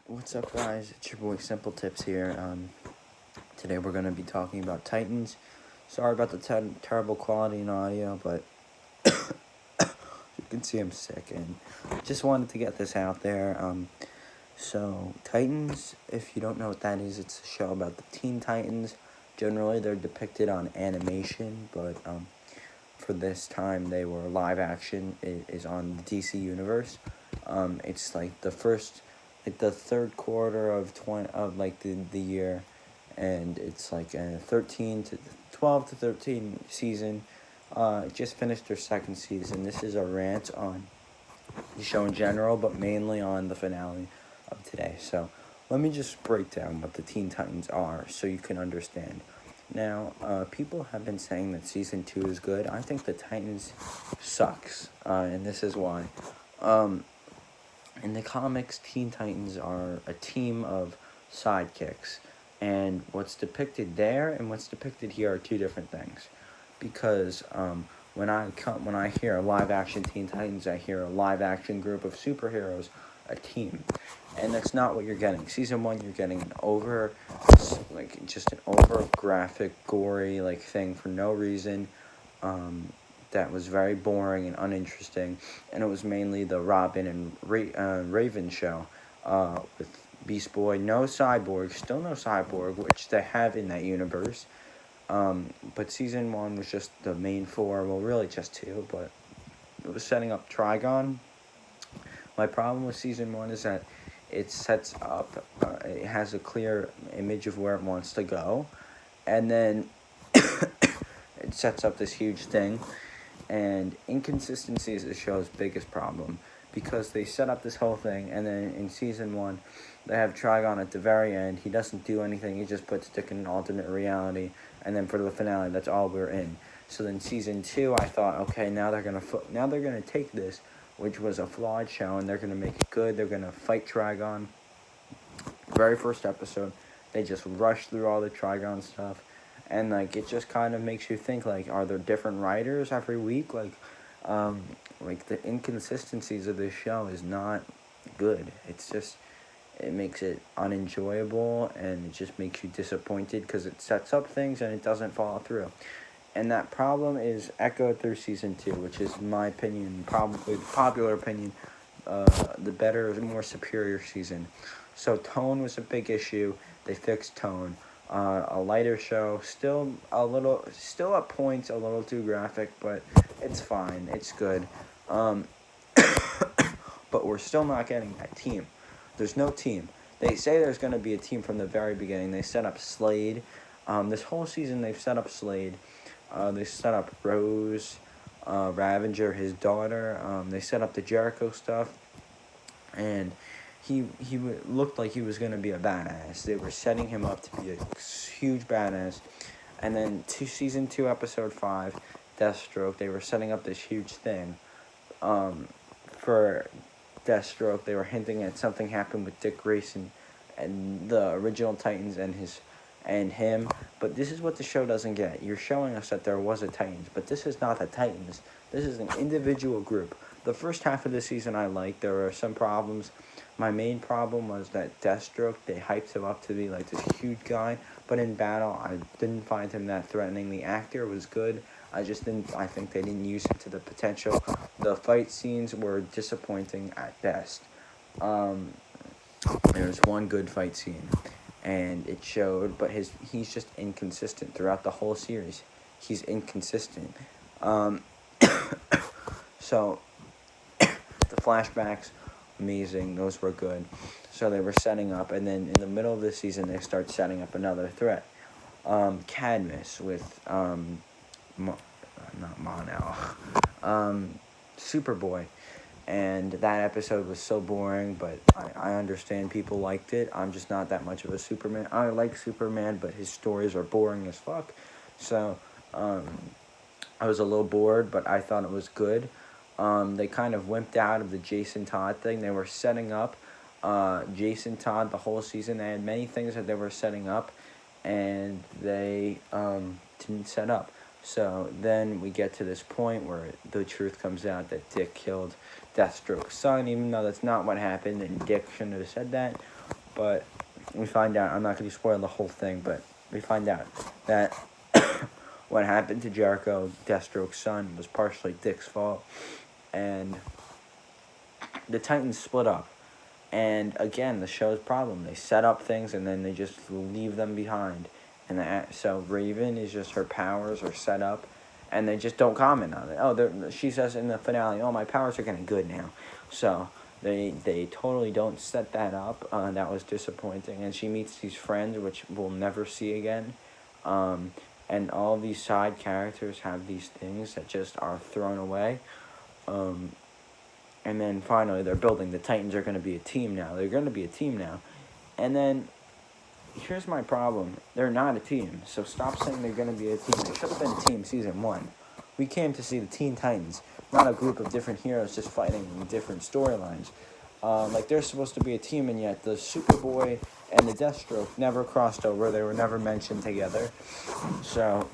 What's up, guys? It's your boy Simple Tips here. Today we're going to be talking about Titans. Sorry about the terrible quality in audio, but you can see I'm sick and just wanted to get this out there. So Titans, if you don't know what that is, it's a show about the Teen Titans. Generally, they're depicted on animation, but for this time they were live action. It is on the DC universe. It's like the third quarter of the year, and it's like a 12 to 13 season. Just finished their second season. This is a rant on the show in general, but mainly on the finale of today. So let me just break down what the Teen Titans are so you can understand. Now, people have been saying that season 2 is good. I think the Titans sucks, and this is why. In the comics, Teen Titans are a team of sidekicks, and what's depicted there and what's depicted here are two different things. Because when I hear a live action Teen Titans, I hear a live action group of superheroes, a team, and that's not what you're getting. Season 1, you're getting just an over graphic, gory thing for no reason. That was very boring and uninteresting, and it was mainly the Robin and Raven show with Beast Boy. No Cyborg, still no Cyborg, which they have in that universe. But season 1 was just the main four, well, really just two, but it was setting up Trigon. My problem with season 1 is that it sets up, it has a clear image of where it wants to go, and then it sets up this huge thing. And inconsistency is the show's biggest problem, because they set up this whole thing, and then in season 1, they have Trigon at the very end. He doesn't do anything. He just puts Dick in an alternate reality, and then for the finale, that's all we're in. So then season 2, I thought, okay, now they're gonna take this, which was a flawed show, and they're gonna make it good. They're gonna fight Trigon. Very first episode, they just rushed through all the Trigon stuff. And it just kind of makes you think, are there different writers every week? The inconsistencies of this show is not good. It makes it unenjoyable, and it just makes you disappointed because it sets up things and it doesn't follow through. And that problem is echoed through season 2, which is, in my opinion, probably the popular opinion, the better, more superior season. So tone was a big issue. They fixed tone. A lighter show, still at points a little too graphic, but it's fine, it's good. But we're still not getting that team. There's no team. They say there's going to be a team from the very beginning. They set up Slade. This whole season they've set up Slade. They set up Rose, Ravager, his daughter. They set up the Jericho stuff, and he looked like he was going to be a badass. They were setting him up to be a huge badass. And then season 2, episode 5, Deathstroke, they were setting up this huge thing for Deathstroke. They were hinting at something happened with Dick Grayson and the original Titans and him. But this is what the show doesn't get. You're showing us that there was a Titans, but this is not the Titans. This is an individual group. The first half of the season I liked. There were some problems. My main problem was that Deathstroke, they hyped him up to be this huge guy, but in battle, I didn't find him that threatening. The actor was good. I think they didn't use him to the potential. The fight scenes were disappointing at best. There was one good fight scene, and it showed, but he's just inconsistent throughout the whole series. He's inconsistent. So, the flashbacks, amazing, those were good. So they were setting up, and then in the middle of the season, they start setting up another threat. Cadmus with, Superboy. And that episode was so boring, but I understand people liked it. I'm just not that much of a Superman. I like Superman, but his stories are boring as fuck. So, I was a little bored, but I thought it was good. They kind of wimped out of the Jason Todd thing. They were setting up Jason Todd the whole season. They had many things that they were setting up, and they didn't set up. So then we get to this point where the truth comes out that Dick killed Deathstroke's son, even though that's not what happened, and Dick shouldn't have said that. But we find out, I'm not going to spoil the whole thing, but we find out that what happened to Jericho, Deathstroke's son, was partially Dick's fault. And the Titans split up. And again, the show's problem. They set up things and then they just leave them behind. And so Raven is just, her powers are set up and they just don't comment on it. Oh, she says in the finale, oh, my powers are getting good now. So they totally don't set that up. That was disappointing. And she meets these friends, which we'll never see again. And all these side characters have these things that just are thrown away. And then finally they're building. The Titans are going to be a team now. They're going to be a team now. And then here's my problem. They're not a team. So stop saying they're going to be a team. They should have been a team season 1. We came to see the Teen Titans, not a group of different heroes just fighting in different storylines. Like they're supposed to be a team, and yet the Superboy and the Deathstroke never crossed over. They were never mentioned together. So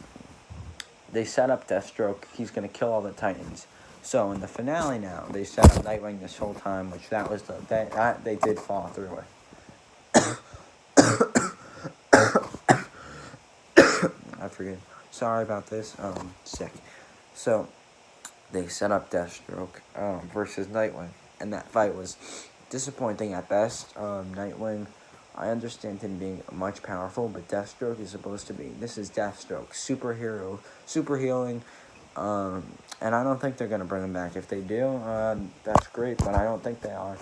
they set up Deathstroke. He's going to kill all the Titans. So in the finale now, they set up Nightwing this whole time, which that was that they did follow through with. I forget. Sorry about this. Sick. So they set up Deathstroke versus Nightwing, and that fight was disappointing at best. Nightwing, I understand him being much powerful, but Deathstroke is supposed to be. This is Deathstroke, superhero, super healing. And I don't think they're going to bring him back. If they do, that's great, but I don't think they are.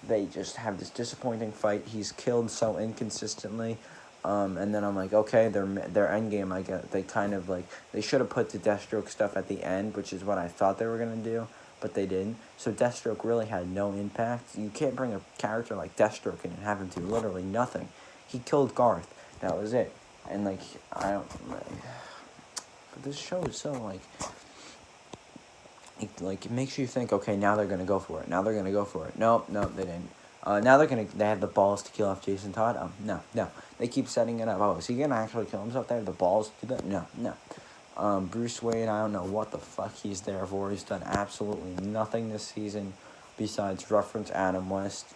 They just have this disappointing fight. He's killed so inconsistently. And then I'm like, okay, their end game, I get. They kind of like, they should have put the Deathstroke stuff at the end, which is what I thought they were going to do, but they didn't. So Deathstroke really had no impact. You can't bring a character like Deathstroke in and have him do literally nothing. He killed Garth. That was it. And like, I don't... Like, but this show is so like... It makes you think, okay, now they're going to go for it. Now they're going to go for it. Nope, they didn't. Now they have the balls to kill off Jason Todd. No. They keep setting it up. Oh, is he going to actually kill himself? They have the balls to do that? No. Bruce Wayne, I don't know what the fuck he's there for. He's done absolutely nothing this season besides reference Adam West.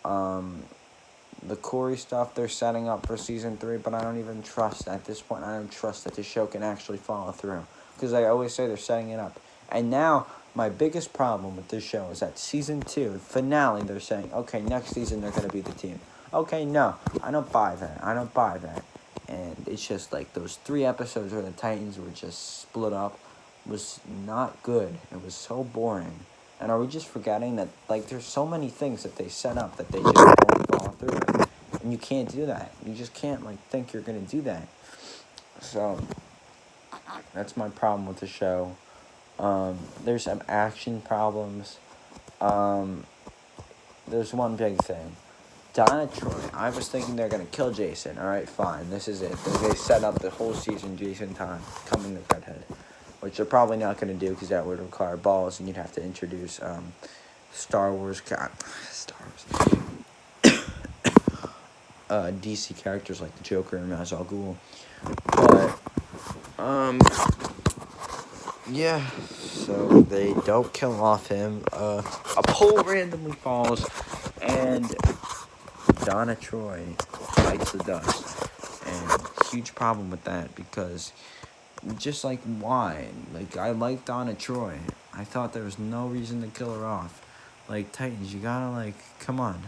The Corey stuff they're setting up for season 3, but I don't even trust at this point. I don't trust that the show can actually follow through. Because I always say they're setting it up. And now, my biggest problem with this show is that season 2, finale, they're saying, okay, next season they're going to be the team. Okay, no, I don't buy that. And it's just like those 3 episodes where the Titans were just split up was not good. It was so boring. And are we just forgetting that, like, there's so many things that they set up that they just don't follow through with. And you can't do that. You just can't, like, think you're going to do that. So, that's my problem with the show. There's some action problems. There's one big thing. Donna Troy, I was thinking they're going to kill Jason. Alright, fine. This is it. They set up the whole season Jason Todd coming to Redhead. Which they're probably not going to do because that would require balls and you'd have to introduce Star Wars. DC characters like the Joker and Ra's al Ghul. But, yeah, so they don't kill off him. A pole randomly falls, and Donna Troy bites the dust. And huge problem with that because, just like, why? Like, I like Donna Troy. I thought there was no reason to kill her off. Like, Titans, you gotta, like, come on.